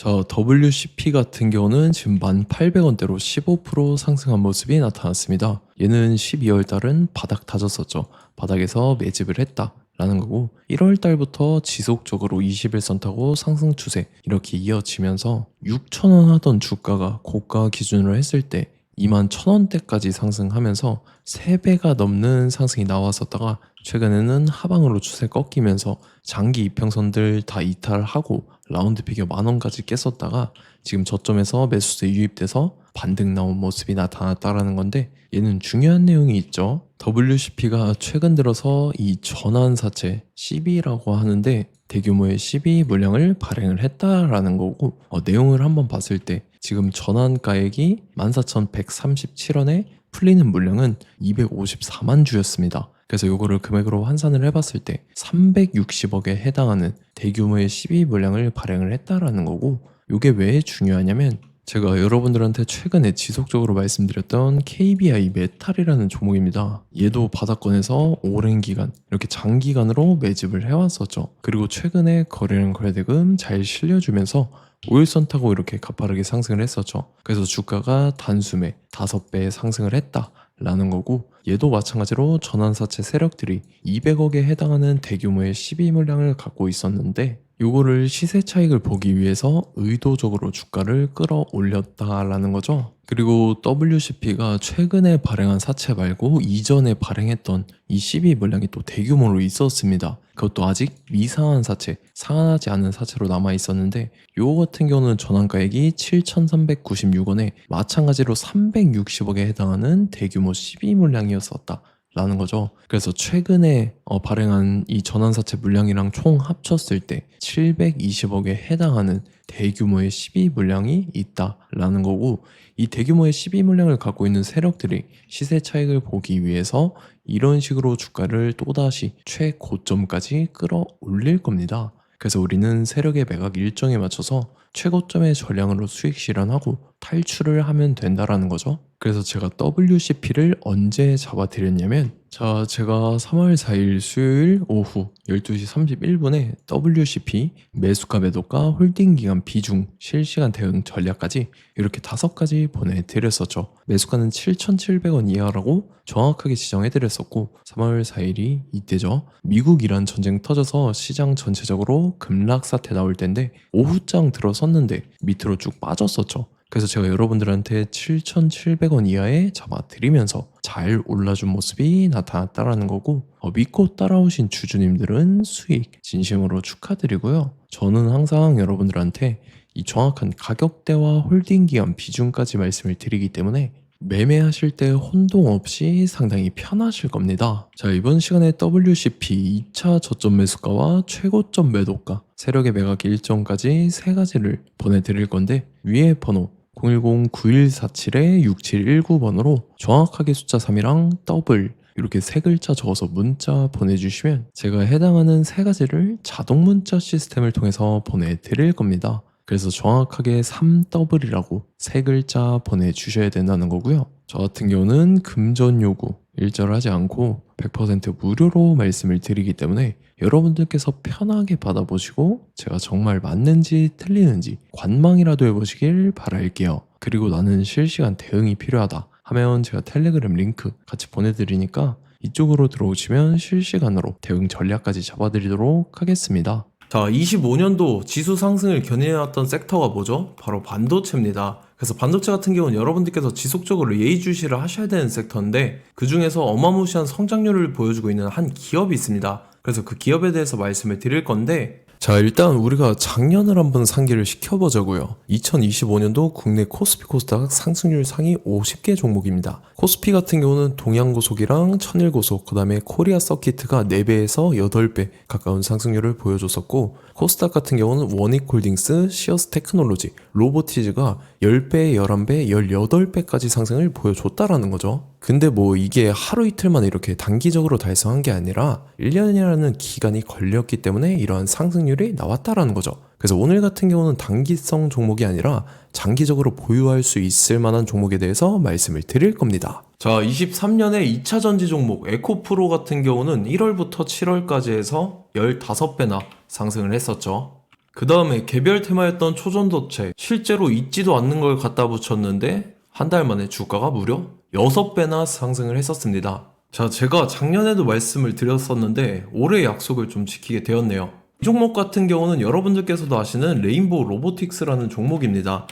저 WCP 같은 경우는 지금 1,800원대로 15% 상승한 모습이 나타났습니다. 얘는 12월 달은 바닥 다졌었죠. 바닥에서 매집을 했다라는 거고 1월 달부터 지속적으로 21선 타고 상승 추세 이렇게 이어지면서 6,000원 하던 주가가 고가 기준으로 했을 때 21,000원대까지 상승하면서 3배가 넘는 상승이 나왔었다가 최근에는 하방으로 추세 꺾이면서 장기 이평선들 다 이탈하고 라운드 피겨 10,000원까지 깼었다가 지금 저점에서 매수세 유입돼서 반등 나온 모습이 나타났다라는 건데 얘는 중요한 내용이 있죠. WCP가 최근 들어서 이 전환사채 CB라고 하는데 대규모의 CB 물량을 발행을 했다라는 거고 내용을 한번 봤을 때 지금 전환가액이 14,137원에 풀리는 물량은 254만 주였습니다. 그래서 이거를 금액으로 환산을 해봤을 때 360억에 해당하는 대규모의 CB 물량을 발행을 했다라는 거고 이게 왜 중요하냐면 제가 여러분들한테 최근에 지속적으로 말씀드렸던 KBI 메탈이라는 종목입니다. 얘도 바닥권에서 오랜 기간 이렇게 장기간으로 매집을 해왔었죠. 그리고 최근에 거래량 거래대금 잘 실려주면서 5일선 타고 이렇게 가파르게 상승을 했었죠. 그래서 주가가 단숨에 5배 상승을 했다라는 거고 얘도 마찬가지로 전환사채 세력들이 200억에 해당하는 대규모의 12물량을 갖고 있었는데 요거를 시세 차익을 보기 위해서 의도적으로 주가를 끌어올렸다라는 거죠. 그리고 WCP가 최근에 발행한 사채 말고 이전에 발행했던 이 CB 물량이 또 대규모로 있었습니다. 그것도 아직 미상한 사채, 상한하지 않은 사채로 남아 있었는데 요거 같은 경우는 전환가액이 7,396원에 마찬가지로 360억에 해당하는 대규모 CB 물량이었었다. 라는 거죠. 그래서 최근에 발행한 이 전환사채 물량이랑 총 합쳤을 때 720억에 해당하는 대규모의 12 물량이 있다라는 거고 이 대규모의 12 물량을 갖고 있는 세력들이 시세 차익을 보기 위해서 이런 식으로 주가를 또다시 최고점까지 끌어올릴 겁니다. 그래서 우리는 세력의 매각 일정에 맞춰서 최고점의 전량으로 수익 실현하고 탈출을 하면 된다라는 거죠. 그래서 제가 WCP를 언제 잡아드렸냐면 제가 3월 4일 수요일 오후 12시 31분에 WCP 매수가 매도가 홀딩 기간 비중 실시간 대응 전략까지 이렇게 5가지 보내드렸었죠. 매수가는 7,700원 이하라고 정확하게 지정해드렸었고 3월 4일이 이때죠. 미국 이란 전쟁 터져서 시장 전체적으로 급락 사태 나올 텐데 오후장 들어섰는데 밑으로 쭉 빠졌었죠. 그래서 제가 여러분들한테 7,700원 이하에 잡아드리면서 잘 올라준 모습이 나타났다라는 거고 믿고 따라오신 주주님들은 수익 진심으로 축하드리고요. 저는 항상 여러분들한테 이 정확한 가격대와 홀딩 기간 비중까지 말씀을 드리기 때문에 매매하실 때 혼동 없이 상당히 편하실 겁니다. 자, 이번 시간에 WCP 2차 저점 매수가와 최고점 매도가, 세력의 매각 일정까지 3가지를 보내드릴 건데 위에 번호 010-9147-6719번으로 정확하게 숫자 3이랑 더블 이렇게 3글자 적어서 문자 보내주시면 제가 해당하는 3가지를 자동 문자 시스템을 통해서 보내드릴 겁니다. 그래서 정확하게 3더블이라고 3글자 보내주셔야 된다는 거고요. 저 같은 경우는 금전 요구 일절하지 않고 100% 무료로 말씀을 드리기 때문에 여러분들께서 편하게 받아보시고 제가 정말 맞는지 틀리는지 관망이라도 해보시길 바랄게요. 그리고 나는 실시간 대응이 필요하다 하면 제가 텔레그램 링크 같이 보내드리니까 이쪽으로 들어오시면 실시간으로 대응 전략까지 잡아드리도록 하겠습니다. 자, 25년도 지수 상승을 견인해왔던 섹터가 뭐죠? 바로 반도체입니다. 그래서 반도체 같은 경우는 여러분들께서 지속적으로 예의주시를 하셔야 되는 섹터인데 그 중에서 어마무시한 성장률을 보여주고 있는 한 기업이 있습니다. 그래서 그 기업에 대해서 말씀을 드릴 건데 자, 일단 우리가 작년을 한번 상기를 시켜보자고요. 2025년도 국내 코스피 코스닥 상승률 상위 50개 종목입니다. 코스피 같은 경우는 동양고속이랑 천일고속, 그 다음에 코리아 서키트가 4배에서 8배 가까운 상승률을 보여줬었고 코스닥 같은 경우는 원익홀딩스, 시어스 테크놀로지, 로보티즈가 10배, 11배, 18배까지 상승을 보여줬다라는 거죠. 근데 뭐 이게 하루 이틀만 이렇게 단기적으로 달성한 게 아니라 1년이라는 기간이 걸렸기 때문에 이러한 상승률이 나왔다라는 거죠. 그래서 오늘 같은 경우는 단기성 종목이 아니라 장기적으로 보유할 수 있을 만한 종목에 대해서 말씀을 드릴 겁니다. 자, 23년에 2차 전지 종목 에코프로 같은 경우는 1월부터 7월까지 해서 15배나 상승을 했었죠. 그 다음에 개별 테마였던 초전도체, 실제로 있지도 않는 걸 갖다 붙였는데 한 달 만에 주가가 무려 6배나 상승을 했었습니다. 자, 제가 작년에도 말씀을 드렸었는데 올해 약속을 좀 지키게 되었네요. 이 종목 같은 경우는 여러분들께서도 아시는 레인보우 로보틱스라는 종목입니다.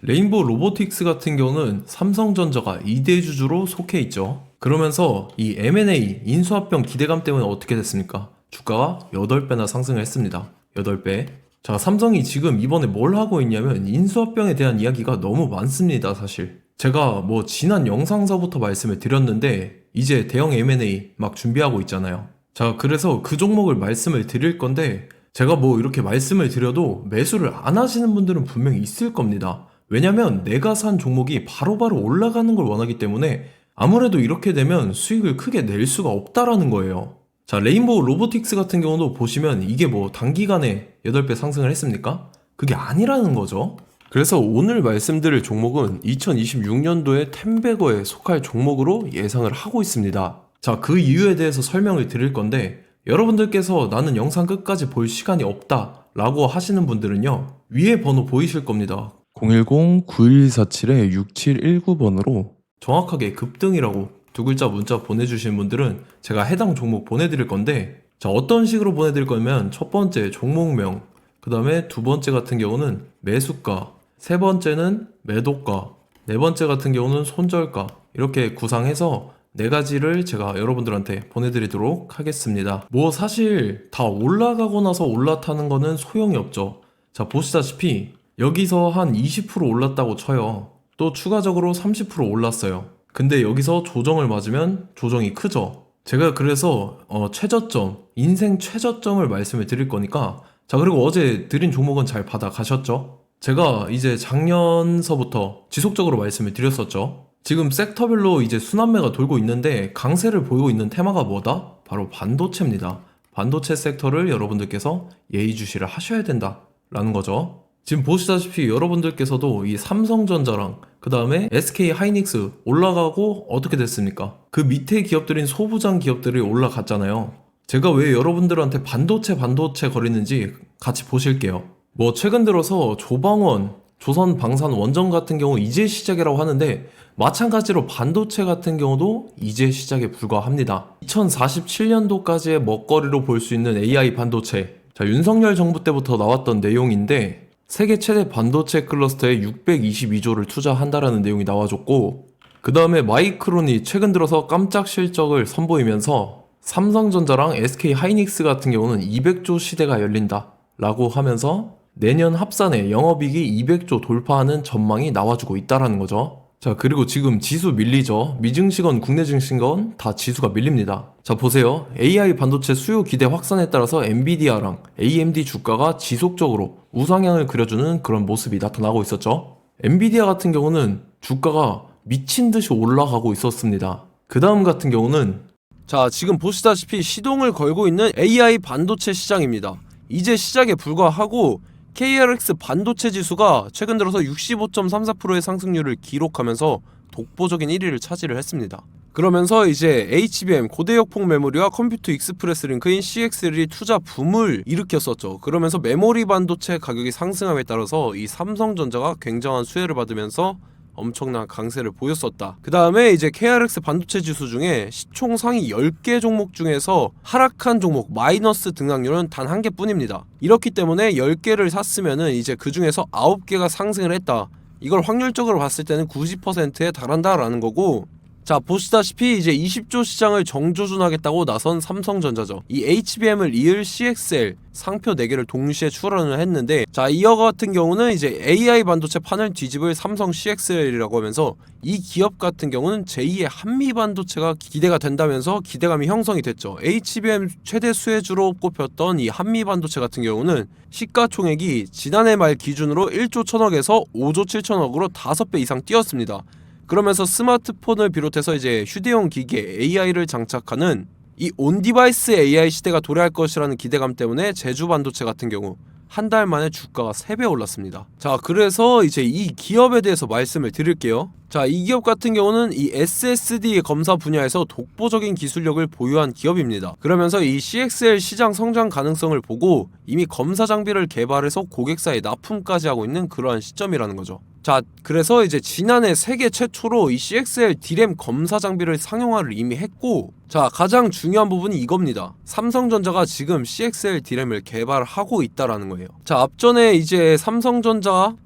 레인보우 로보틱스 같은 경우는 삼성전자가 2대 주주로 속해 있죠. 그러면서 이 M&A 인수합병 기대감 때문에 어떻게 됐습니까? 주가가 8배나 상승을 했습니다. 8배. 자, 삼성이 지금 이번에 뭘 하고 있냐면 인수합병에 대한 이야기가 너무 많습니다, 사실. 제가 뭐 지난 영상서부터 말씀을 드렸는데 이제 대형 M&A 막 준비하고 있잖아요. 자, 그래서 그 종목을 말씀을 드릴 건데 제가 뭐 이렇게 말씀을 드려도 매수를 안 하시는 분들은 분명히 있을 겁니다. 왜냐면 내가 산 종목이 바로바로 올라가는 걸 원하기 때문에 아무래도 이렇게 되면 수익을 크게 낼 수가 없다라는 거예요. 자, 레인보우 로보틱스 같은 경우도 보시면 이게 뭐 단기간에 8배 상승을 했습니까? 그게 아니라는 거죠. 그래서 오늘 말씀드릴 종목은 2026년도에 템베거에 속할 종목으로 예상을 하고 있습니다. 자, 그 이유에 대해서 설명을 드릴 건데 여러분들께서 나는 영상 끝까지 볼 시간이 없다 라고 하시는 분들은요, 위에 번호 보이실 겁니다. 010-9147-6719번으로 정확하게 급등이라고 두 글자 문자 보내주신 분들은 제가 해당 종목 보내드릴 건데, 자, 어떤 식으로 보내드릴 거냐면 첫 번째 종목명, 그 다음에 두 번째 같은 경우는 매수가, 세 번째는 매도가, 네 번째 같은 경우는 손절가, 이렇게 구상해서 네 가지를 제가 여러분들한테 보내드리도록 하겠습니다. 뭐 사실 다 올라가고 나서 올라타는 거는 소용이 없죠. 자, 보시다시피 여기서 한 20% 올랐다고 쳐요. 또 추가적으로 30% 올랐어요. 근데 여기서 조정을 맞으면 조정이 크죠. 제가 그래서 최저점, 인생 최저점을 말씀을 드릴 거니까, 자, 그리고 어제 드린 종목은 잘 받아가셨죠? 제가 이제 작년서부터 지속적으로 말씀을 드렸었죠. 지금 섹터별로 이제 순환매가 돌고 있는데 강세를 보이고 있는 테마가 뭐다? 바로 반도체입니다. 반도체 섹터를 여러분들께서 예의주시를 하셔야 된다라는 거죠. 지금 보시다시피 여러분들께서도 이 삼성전자랑 그 다음에 SK 하이닉스 올라가고 어떻게 됐습니까? 그 밑에 기업들인 소부장 기업들이 올라갔잖아요. 제가 왜 여러분들한테 반도체 거리는지 같이 보실게요. 뭐 최근 들어서 조방원, 조선방산 원전 같은 경우 이제 시작이라고 하는데 마찬가지로 반도체 같은 경우도 이제 시작에 불과합니다. 2047년도까지의 먹거리로 볼 수 있는 AI 반도체. 자, 윤석열 정부 때부터 나왔던 내용인데 세계 최대 반도체 클러스터에 622조를 투자한다라는 내용이 나와줬고, 그 다음에 마이크론이 최근 들어서 깜짝 실적을 선보이면서 삼성전자랑 SK 하이닉스 같은 경우는 200조 시대가 열린다 라고 하면서 내년 합산에 영업이익이 200조 돌파하는 전망이 나와주고 있다라는 거죠. 자, 그리고 지금 지수 밀리죠. 미증시건 국내 증시건 다 지수가 밀립니다. 자, 보세요. AI 반도체 수요 기대 확산에 따라서 엔비디아랑 AMD 주가가 지속적으로 우상향을 그려주는 그런 모습이 나타나고 있었죠. 엔비디아 같은 경우는 주가가 미친 듯이 올라가고 있었습니다. 그 다음 같은 경우는, 자, 지금 보시다시피 시동을 걸고 있는 AI 반도체 시장입니다. 이제 시작에 불과하고 KRX 반도체 지수가 최근 들어서 65.34%의 상승률을 기록하면서 독보적인 1위를 차지를 했습니다. 그러면서 이제 HBM 고대역폭 메모리와 컴퓨터 익스프레스 링크인 CXL이 투자 붐을 일으켰었죠. 그러면서 메모리 반도체 가격이 상승함에 따라서 이 삼성전자가 굉장한 수혜를 받으면서 엄청난 강세를 보였었다. 그 다음에 이제 KRX 반도체 지수 중에 시총 상위 10개 종목 중에서 하락한 종목 마이너스 등락률은 단 1개뿐입니다. 이렇기 때문에 10개를 샀으면은 이제 그 중에서 9개가 상승을 했다. 이걸 확률적으로 봤을 때는 90%에 달한다라는 거고, 자, 보시다시피 이제 20조 시장을 정조준하겠다고 나선 삼성전자죠. 이 HBM을 이을 CXL 상표 4개를 동시에 출원을 했는데, 자, 이어 같은 경우는 이제 AI 반도체 판을 뒤집을 삼성 CXL이라고 하면서 이 기업 같은 경우는 제2의 한미 반도체가 기대가 된다면서 기대감이 형성이 됐죠. HBM 최대 수혜주로 꼽혔던 이 한미 반도체 같은 경우는 시가총액이 지난해 말 기준으로 1조 1000억에서 5조 7천억으로 5배 이상 뛰었습니다. 그러면서 스마트폰을 비롯해서 이제 휴대용 기기에 AI를 장착하는 이 온디바이스 AI 시대가 도래할 것이라는 기대감 때문에 제주 반도체 같은 경우, 한 달 만에 주가가 3배 올랐습니다. 자, 그래서 이제 이 기업에 대해서 말씀을 드릴게요. 자, 이 기업 같은 경우는 이 SSD 검사 분야에서 독보적인 기술력을 보유한 기업입니다. 그러면서 이 CXL 시장 성장 가능성을 보고 이미 검사 장비를 개발해서 고객사에 납품까지 하고 있는 그러한 시점이라는 거죠. 자, 그래서 이제 지난해 세계 최초로 이 CXL D램 검사 장비를 상용화를 이미 했고, 자, 가장 중요한 부분이 이겁니다. 삼성전자가 지금 CXL D램을 개발하고 있다라는 거예요. 자, 앞전에 이제 삼성전자가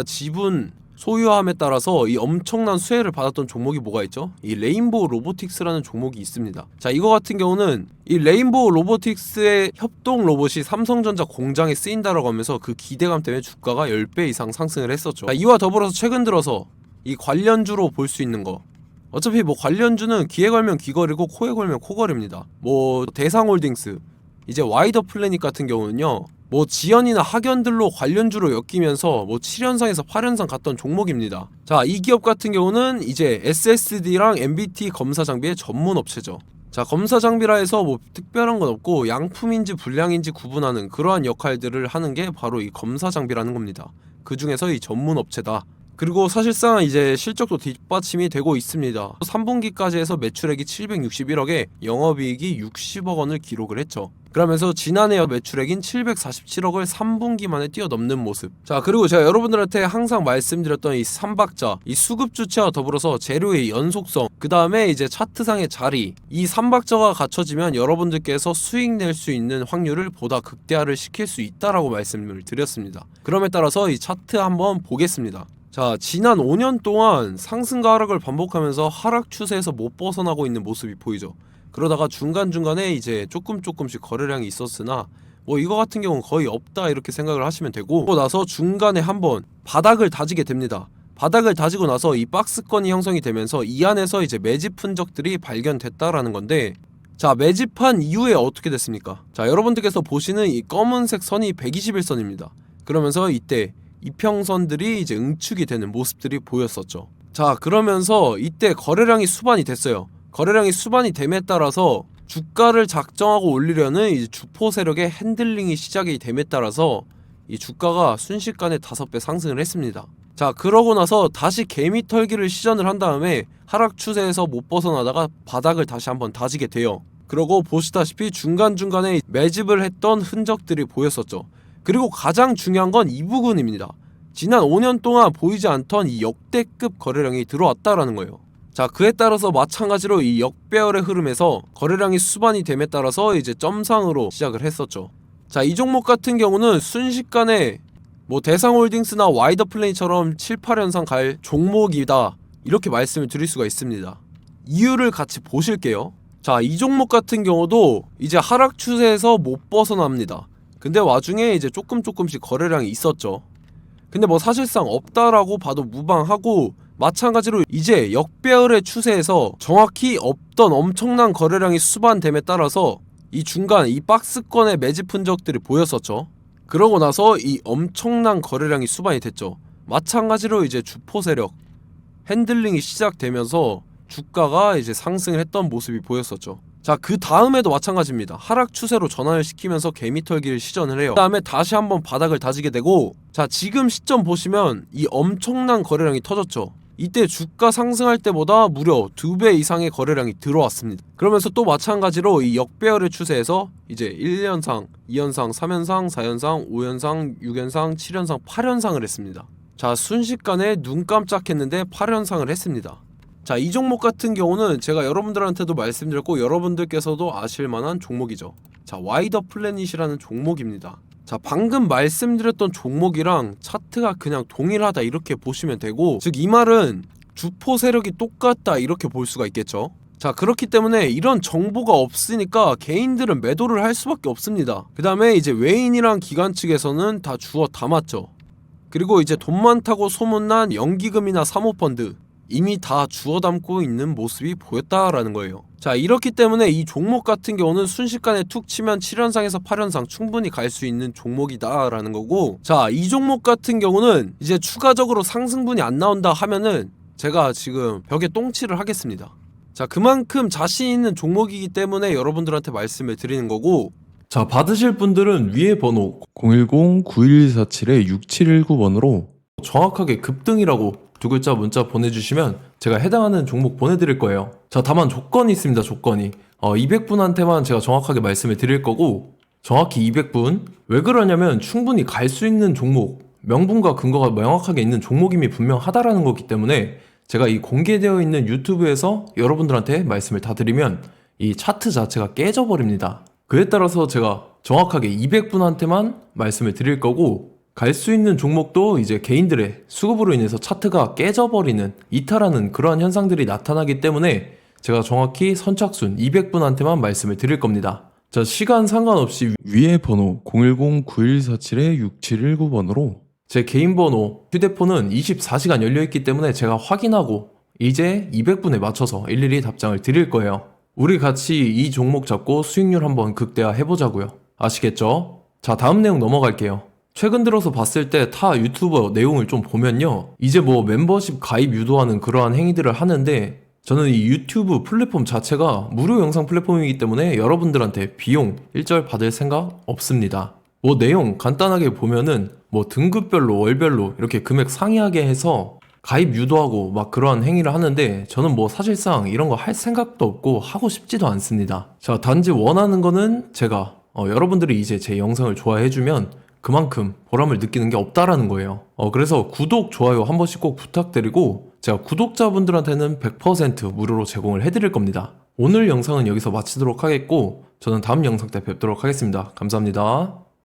지분 소유함에 따라서 이 엄청난 수혜를 받았던 종목이 뭐가 있죠? 이 레인보우 로보틱스라는 종목이 있습니다. 자, 이거 같은 경우는 이 레인보우 로보틱스의 협동 로봇이 삼성전자 공장에 쓰인다라고 하면서 그 기대감 때문에 주가가 10배 이상 상승을 했었죠. 자, 이와 더불어서 최근 들어서 이 관련주로 볼 수 있는 거, 어차피 뭐 관련주는 귀에 걸면 귀걸이고 코에 걸면 코걸입니다. 뭐 대상홀딩스, 이제 와이더 플래닛 같은 경우는요, 뭐 지연이나 학연들로 관련주로 엮이면서 뭐 7연상에서 8연상 갔던 종목입니다. 자, 이 기업 같은 경우는 이제 SSD랑 MBT 검사 장비의 전문 업체죠. 자, 검사 장비라 해서 뭐 특별한 건 없고 양품인지 불량인지 구분하는 그러한 역할들을 하는 게 바로 이 검사 장비라는 겁니다. 그 중에서 이 전문 업체다. 그리고 사실상 이제 실적도 뒷받침이 되고 있습니다. 3분기까지 해서 매출액이 761억에 영업이익이 60억 원을 기록을 했죠. 그러면서 지난해 매출액인 747억을 3분기 만에 뛰어넘는 모습. 자, 그리고 제가 여러분들한테 항상 말씀드렸던 이 3박자, 이 수급 주체와 더불어서 재료의 연속성, 그 다음에 이제 차트상의 자리, 이 3박자가 갖춰지면 여러분들께서 수익 낼 수 있는 확률을 보다 극대화를 시킬 수 있다라고 말씀을 드렸습니다. 그럼에 따라서 이 차트 한번 보겠습니다. 자, 지난 5년 동안 상승과 하락을 반복하면서 하락 추세에서 못 벗어나고 있는 모습이 보이죠. 그러다가 중간중간에 이제 조금씩 거래량이 있었으나 뭐 이거 같은 경우는 거의 없다 이렇게 생각을 하시면 되고, 그러고 나서 중간에 한번 바닥을 다지게 됩니다. 바닥을 다지고 나서 이 박스권이 형성이 되면서 이 안에서 이제 매집 흔적들이 발견됐다라는 건데, 자, 매집한 이후에 어떻게 됐습니까? 자, 여러분들께서 보시는 이 검은색 선이 121선입니다. 그러면서 이때 이평선들이 이제 응축이 되는 모습들이 보였었죠. 자, 그러면서 이때 거래량이 수반이 됐어요. 거래량이 수반이 됨에 따라서 주가를 작정하고 올리려는 이제 주포 세력의 핸들링이 시작이 됨에 따라서 이 주가가 순식간에 5배 상승을 했습니다. 자, 그러고 나서 다시 개미 털기를 시전을 한 다음에 하락 추세에서 못 벗어나다가 바닥을 다시 한번 다지게 돼요. 그러고 보시다시피 중간중간에 매집을 했던 흔적들이 보였었죠. 그리고 가장 중요한 건 이 부분입니다. 지난 5년 동안 보이지 않던 이 역대급 거래량이 들어왔다라는 거예요. 자, 그에 따라서 마찬가지로 이 역배열의 흐름에서 거래량이 수반이 됨에 따라서 이제 점상으로 시작을 했었죠. 자, 이 종목 같은 경우는 순식간에 뭐 대상홀딩스나 와이더 플래닛처럼 7, 8연상 갈 종목이다 이렇게 말씀을 드릴 수가 있습니다. 이유를 같이 보실게요. 자, 이 종목 같은 경우도 이제 하락 추세에서 못 벗어납니다. 근데 와중에 이제 조금씩 거래량이 있었죠. 근데 뭐 사실상 없다라고 봐도 무방하고, 마찬가지로 이제 역배열의 추세에서 정확히 없던 엄청난 거래량이 수반됨에 따라서 이 중간 이 박스권의 매집 흔적들이 보였었죠. 그러고 나서 이 엄청난 거래량이 수반이 됐죠. 마찬가지로 이제 주포 세력 핸들링이 시작되면서 주가가 이제 상승을 했던 모습이 보였었죠. 자, 그 다음에도 마찬가지입니다. 하락 추세로 전환을 시키면서 개미털기를 시전을 해요. 그 다음에 다시 한번 바닥을 다지게 되고, 자, 지금 시점 보시면 이 엄청난 거래량이 터졌죠. 이때 주가 상승할 때보다 무려 2배 이상의 거래량이 들어왔습니다. 그러면서 또 마찬가지로 이 역배열의 추세에서 이제 1연상, 2연상, 3연상, 4연상, 5연상, 6연상, 7연상, 8연상을 했습니다. 자, 순식간에 눈 깜짝했는데 8연상을 했습니다. 자, 이 종목 같은 경우는 제가 여러분들한테도 말씀드렸고 여러분들께서도 아실만한 종목이죠. 자, 와이더 플래닛이라는 종목입니다. 자, 방금 말씀드렸던 종목이랑 차트가 그냥 동일하다 이렇게 보시면 되고, 즉 이 말은 주포 세력이 똑같다 이렇게 볼 수가 있겠죠. 자, 그렇기 때문에 이런 정보가 없으니까 개인들은 매도를 할 수밖에 없습니다. 그 다음에 이제 외인이랑 기관 측에서는 다 주워 담았죠. 그리고 이제 돈 많다고 소문난 연기금이나 사모펀드 이미 다 주워 담고 있는 모습이 보였다라는 거예요. 자, 이렇기 때문에 이 종목 같은 경우는 순식간에 툭 치면 7연상에서 8연상 충분히 갈 수 있는 종목이다 라는 거고, 자, 이 종목 같은 경우는 이제 추가적으로 상승분이 안 나온다 하면은 제가 지금 벽에 똥칠을 하겠습니다. 자, 그만큼 자신 있는 종목이기 때문에 여러분들한테 말씀을 드리는 거고, 자, 받으실 분들은 위에 번호 010-9147-6719번으로 정확하게 급등이라고 두 글자 문자 보내주시면 제가 해당하는 종목 보내드릴 거예요. 자, 다만 조건이 있습니다. 조건이 200분한테만 제가 정확하게 말씀을 드릴 거고, 정확히 200분. 왜 그러냐면 충분히 갈 수 있는 종목, 명분과 근거가 명확하게 있는 종목임이 분명하다라는 거기 때문에 제가 이 공개되어 있는 유튜브에서 여러분들한테 말씀을 다 드리면 이 차트 자체가 깨져버립니다. 그에 따라서 제가 정확하게 200분한테만 말씀을 드릴 거고, 갈 수 있는 종목도 이제 개인들의 수급으로 인해서 차트가 깨져버리는, 이탈하는 그러한 현상들이 나타나기 때문에 제가 정확히 선착순 200분한테만 말씀을 드릴 겁니다. 자, 시간 상관없이 위에 번호 010-9147-6719번으로 제 개인 번호, 휴대폰은 24시간 열려있기 때문에 제가 확인하고 이제 200분에 맞춰서 일일이 답장을 드릴 거예요. 우리 같이 이 종목 잡고 수익률 한번 극대화 해보자고요. 아시겠죠? 자, 다음 내용 넘어갈게요. 최근 들어서 봤을 때 타 유튜버 내용을 좀 보면요, 이제 뭐 멤버십 가입 유도하는 그러한 행위들을 하는데, 저는 이 유튜브 플랫폼 자체가 무료 영상 플랫폼이기 때문에 여러분들한테 비용 일절 받을 생각 없습니다. 뭐 내용 간단하게 보면은 뭐 등급별로 월별로 이렇게 금액 상이하게 해서 가입 유도하고 막 그러한 행위를 하는데, 저는 뭐 사실상 이런 거 할 생각도 없고 하고 싶지도 않습니다. 자, 단지 원하는 거는 제가 여러분들이 이제 제 영상을 좋아해주면 그만큼 보람을 느끼는 게 없다라는 거예요. 그래서 구독, 좋아요 한 번씩 꼭 부탁드리고, 제가 구독자분들한테는 100% 무료로 제공을 해드릴 겁니다. 오늘 영상은 여기서 마치도록 하겠고, 저는 다음 영상 때 뵙도록 하겠습니다. 감사합니다.